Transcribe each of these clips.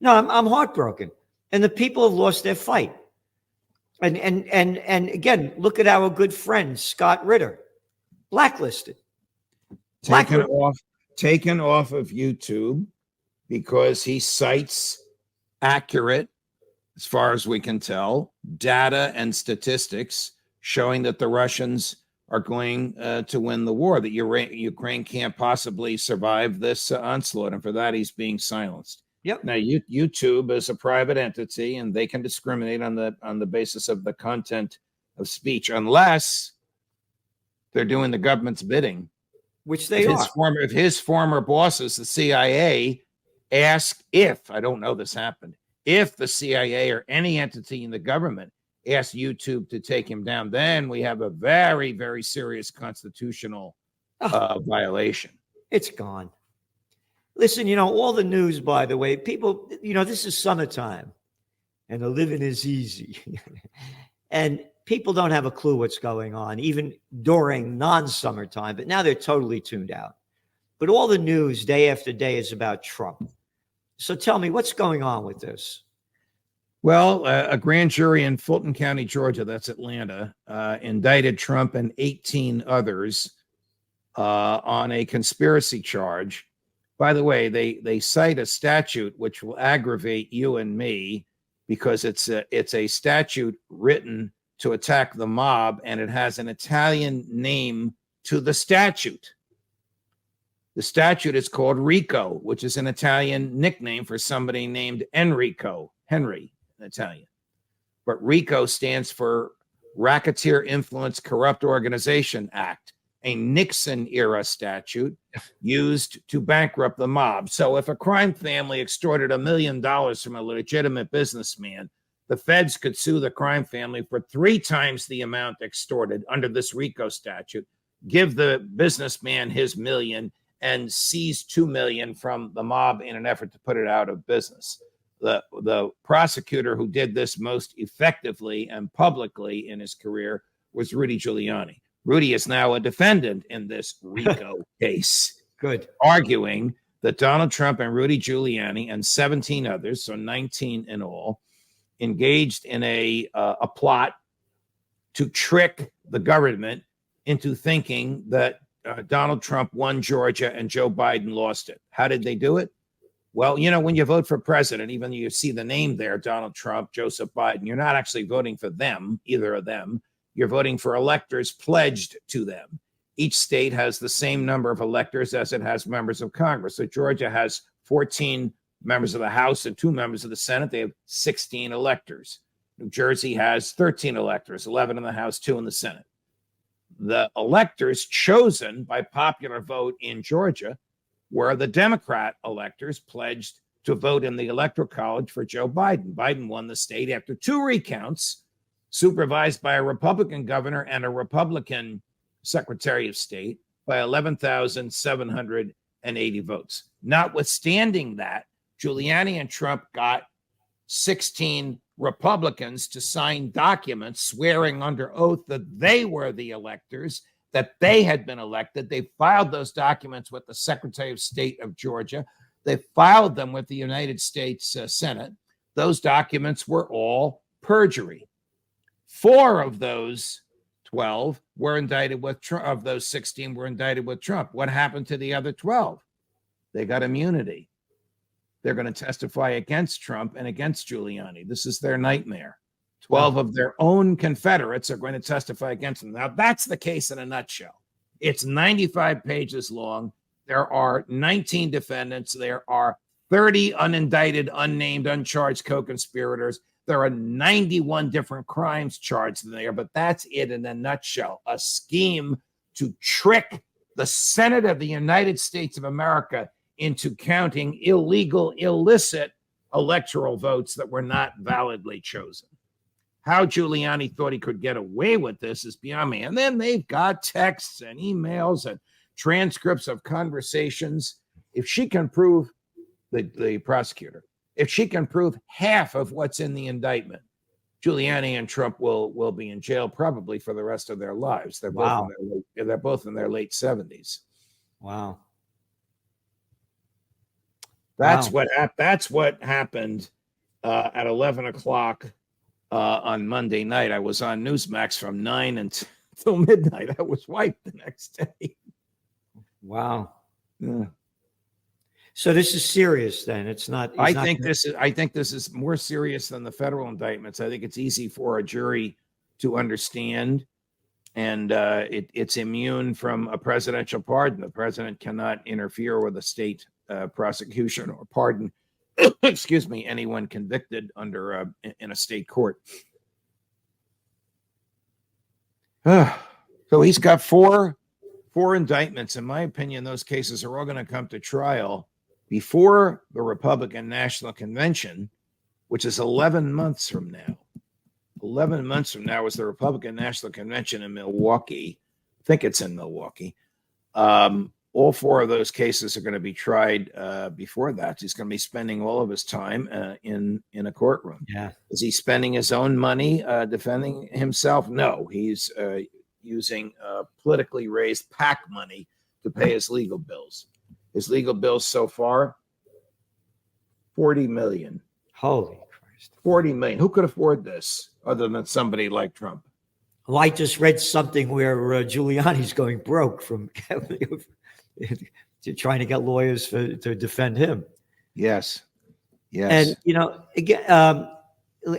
No, I'm heartbroken. And the people have lost their fight. And again, look at our good friend, Scott Ritter, blacklisted. Taken off of YouTube because he cites accurate, as far as we can tell, data and statistics showing that the Russians are going to win the war, that Ukraine can't possibly survive this onslaught. And for that, he's being silenced. Yep. Now, YouTube is a private entity, and they can discriminate on the basis of the content of speech, unless they're doing the government's bidding. Which they are. If his former bosses, the CIA, ask if, I don't know this happened, if the CIA or any entity in the government asked YouTube to take him down, then we have a very, very serious constitutional violation. It's gone. Listen, all the news, by the way, people, this is summertime and the living is easy. And people don't have a clue what's going on, even during non-summertime, but now they're totally tuned out. But all the news day after day is about Trump. So tell me, what's going on with this? Well, a grand jury in Fulton County, Georgia, that's Atlanta, indicted Trump and 18 others on a conspiracy charge. By the way, they cite a statute which will aggravate you and me because it's a statute written to attack the mob, and it has an Italian name to the statute. The statute is called RICO, which is an Italian nickname for somebody named Enrico, Henry in Italian. But RICO stands for Racketeer Influence Corrupt Organization Act, a Nixon-era statute used to bankrupt the mob. So if a crime family extorted $1 million from a legitimate businessman, the feds could sue the crime family for 3 times the amount extorted under this RICO statute, give the businessman his $1 million, and seize $2 million from the mob in an effort to put it out of business. The prosecutor who did this most effectively and publicly in his career was Rudy Giuliani. Rudy is now a defendant in this RICO case. Good. Arguing that Donald Trump and Rudy Giuliani and 17 others, so 19 in all, engaged in a plot to trick the government into thinking that Donald Trump won Georgia and Joe Biden lost it. How did they do it? Well, when you vote for president, even though you see the name there, Donald Trump, Joseph Biden, you're not actually voting for them, either of them. You're voting for electors pledged to them. Each state has the same number of electors as it has members of Congress. So Georgia has 14 members of the House and 2 members of the Senate. They have 16 electors. New Jersey has 13 electors, 11 in the House, 2 in the Senate. The electors chosen by popular vote in Georgia were the Democrat electors pledged to vote in the Electoral College for Joe Biden. Biden won the state after 2 recounts, supervised by a Republican governor and a Republican Secretary of State, by 11,780 votes. Notwithstanding that, Giuliani and Trump got 16 Republicans to sign documents swearing under oath that they were the electors, that they had been elected. They filed those documents with the Secretary of State of Georgia. They filed them with the United States Senate. Those documents were all perjury. 4 of those 12 were indicted with Trump. Of those 16 were indicted with Trump. What happened to the other 12? They got immunity. They're going to testify against Trump and against Giuliani. This is their nightmare. 12 of their own Confederates are going to testify against them. Now, that's the case in a nutshell. It's 95 pages long. There are 19 defendants. There are 30 unindicted, unnamed, uncharged co-conspirators. There are 91 different crimes charged in there, but that's it in a nutshell. A scheme to trick the Senate of the United States of America into counting illegal, illicit electoral votes that were not validly chosen. How Giuliani thought he could get away with this is beyond me. And then they've got texts and emails and transcripts of conversations. If she can prove, the prosecutor, if she can prove half of what's in the indictment, Giuliani and Trump will be in jail probably for the rest of their lives. They're both in their late 70s. Wow. That's Wow. That's what happened at 11 o'clock on Monday night. I was on Newsmax from 9 until midnight. I was wiped the next day. Wow. Yeah. So this is serious then. It's not. I think this is more serious than the federal indictments. I think it's easy for a jury to understand, and it's immune from a presidential pardon. The president cannot interfere with a state prosecution or pardon. Excuse me, anyone convicted under in a state court. So he's got four indictments. In my opinion, those cases are all going to come to trial before the Republican National Convention, which is 11 months from now. 11 months from now is the Republican National Convention in Milwaukee. I think it's in Milwaukee. All four of those cases are going to be tried before that. He's going to be spending all of his time in a courtroom. Yeah. Is he spending his own money defending himself? No, he's using politically raised PAC money to pay his legal bills. His legal bills so far, $40 million. Holy Christ. $40 million. Who could afford this other than somebody like Trump? Well, I just read something where Giuliani's going broke from trying to get lawyers to defend him. Yes. Yes. And, again,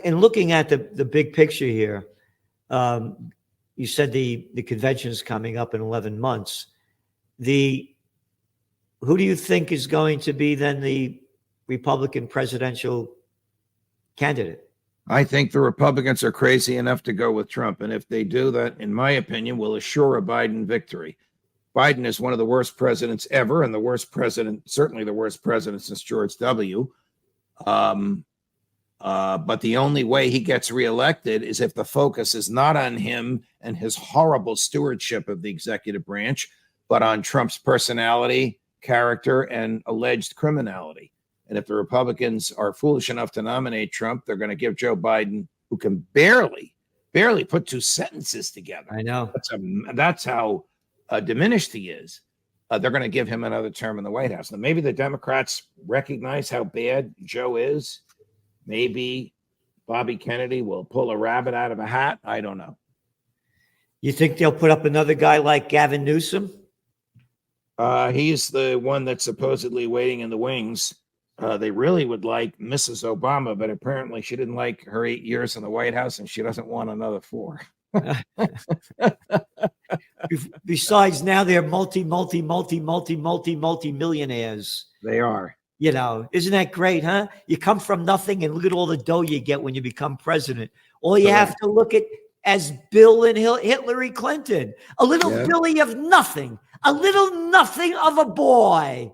in looking at the big picture here, you said the convention is coming up in 11 months. Who do you think is going to be then the Republican presidential candidate? I think the Republicans are crazy enough to go with Trump. And if they do, that, in my opinion, will assure a Biden victory. Biden is one of the worst presidents ever, and certainly the worst president since George W. But the only way he gets reelected is if the focus is not on him and his horrible stewardship of the executive branch, but on Trump's personality, character, and alleged criminality. And if the Republicans are foolish enough to nominate Trump, they're going to give Joe Biden, who can barely put two sentences together. I know. That's how diminished he is. They're going to give him another term in the White House. Now, maybe the Democrats recognize how bad Joe is. Maybe Bobby Kennedy will pull a rabbit out of a hat. I don't know. You think they'll put up another guy like Gavin Newsom? He's the one that's supposedly waiting in the wings. They really would like Mrs. Obama, but apparently she didn't like her 8 years in the White House, and she doesn't want another 4. Besides, now they're multi-millionaires. They are. Isn't that great, huh? You come from nothing and look at all the dough you get when you become president. All you have to look at as Bill and Hillary Clinton, a little Billy of nothing, a little nothing of a boy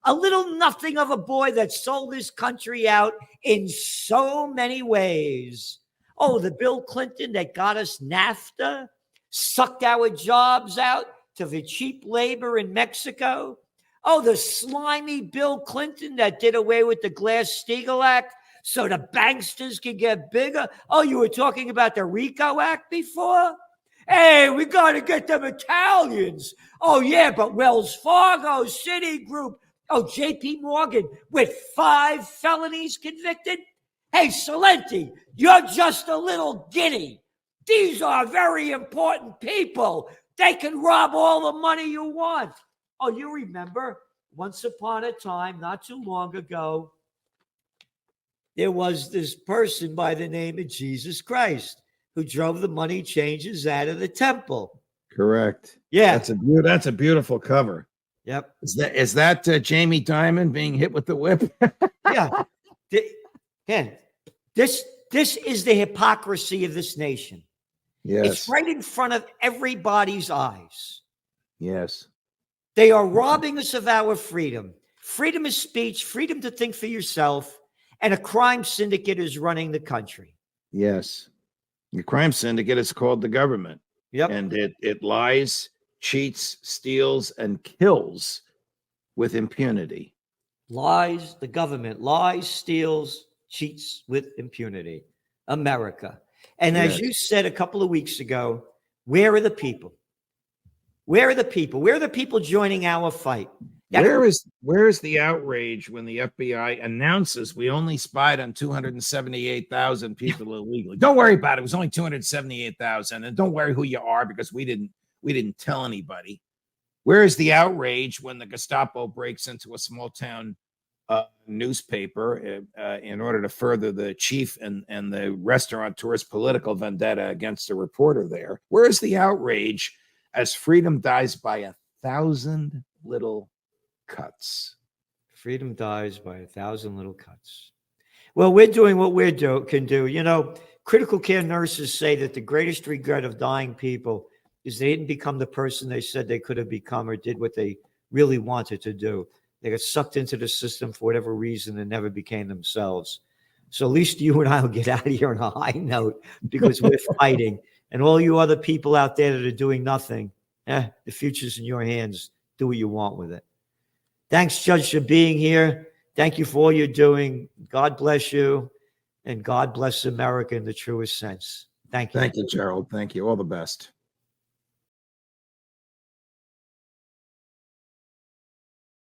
that sold his country out in so many ways. Oh, the Bill Clinton that got us NAFTA, sucked our jobs out to the cheap labor in Mexico. Oh, the slimy Bill Clinton that did away with the Glass-Steagall Act so the banksters could get bigger. Oh, you were talking about the RICO Act before? Hey, we got to get them Italians. Oh, yeah, but Wells Fargo, Citigroup, JP Morgan with 5 felonies convicted. Hey, Celente, you're just a little guinea. These are very important people. They can rob all the money you want. Oh, you remember, once upon a time, not too long ago, there was this person by the name of Jesus Christ who drove the money changers out of the temple. Correct. Yeah. That's a beautiful cover. Yep. Is that Jamie Dimon being hit with the whip? Yeah. This is the hypocrisy of this nation. Yes. It's right in front of everybody's eyes. Yes. They are robbing us of our freedom. Freedom of speech, freedom to think for yourself, and a crime syndicate is running the country. Yes. The crime syndicate is called the government. Yep. And it lies, cheats, steals, and kills with impunity. Lies, the government lies, steals, cheats with impunity. America. And as you said a couple of weeks ago, where are the people? Where are the people? Where are the people joining our fight? Yeah. Where is the outrage when the FBI announces we only spied on 278,000 people illegally? Don't worry about it. It was only 278,000, and don't worry who you are because we didn't tell anybody. Where is the outrage when the Gestapo breaks into a small town newspaper in order to further the chief and the restaurateur's political vendetta against a reporter there? Where is the outrage as freedom dies by 1,000 little cuts? Freedom dies by 1,000 little cuts. Well, we're doing what we can do. You know, critical care nurses say that the greatest regret of dying people is they didn't become the person they said they could have become or did what they really wanted to do. They got sucked into the system for whatever reason and never became themselves. So at least you and I will get out of here on a high note because we're fighting. And all you other people out there that are doing nothing, the future's in your hands. Do what you want with it. Thanks, Judge, for being here. Thank you for all you're doing. God bless you. And God bless America in the truest sense. Thank you. Thank you, Gerald. Thank you. All the best.